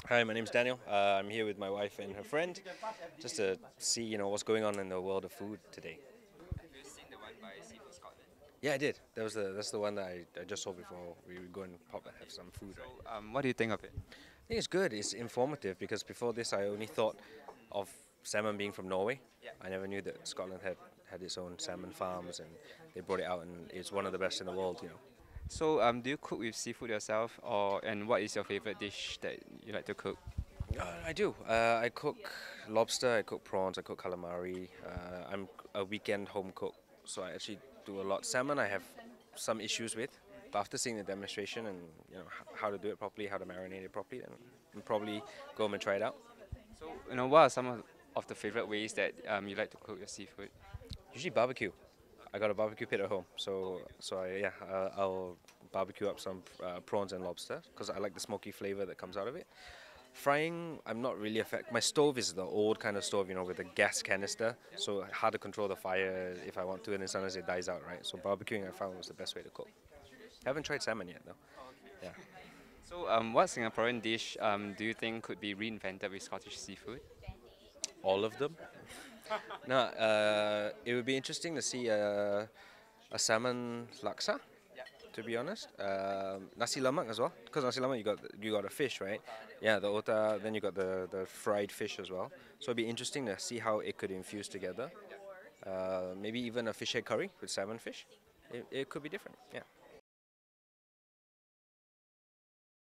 Hi, my name's Daniel. I'm here with my wife and her friend, just to see what's going on in the world of food today. Have you seen the one by Seafood Scotland? Yeah, I did. That's the one that I just saw before we would go and pop and have some food. So, Right. what do you think of it? I think it's good. It's informative because before this I only thought of salmon being from Norway. Yeah. I never knew that Scotland had its own salmon farms and they brought it out and it's one of the best in the world. So, do you cook with seafood yourself, or and what is your favorite dish that you like to cook? I do. I cook lobster, I cook prawns, I cook calamari. I'm a weekend home cook, so I actually do a lot. Salmon, I have some issues with, but after seeing the demonstration and how to do it properly, how to marinate it properly, then I'll probably go home and try it out. So, what are some of the favorite ways that you like to cook your seafood? Usually barbecue. I got a barbecue pit at home, I'll barbecue up some prawns and lobster because I like the smoky flavor that comes out of it. Frying, I'm not really affected. My stove is the old kind of stove, with the gas canister, so hard to control the fire if I want to, and then sometimes it dies out, right? So barbecuing I found was the best way to cook. Haven't tried salmon yet though. Yeah. So, what Singaporean dish do you think could be reinvented with Scottish seafood? All of them. No, it would be interesting to see a salmon laksa. To be honest, nasi lemak as well. Because nasi lemak you got a fish, right? Yeah, the otah. Then you got the fried fish as well. So it'd be interesting to see how it could infuse together. Maybe even a fish head curry with salmon fish. It could be different. Yeah.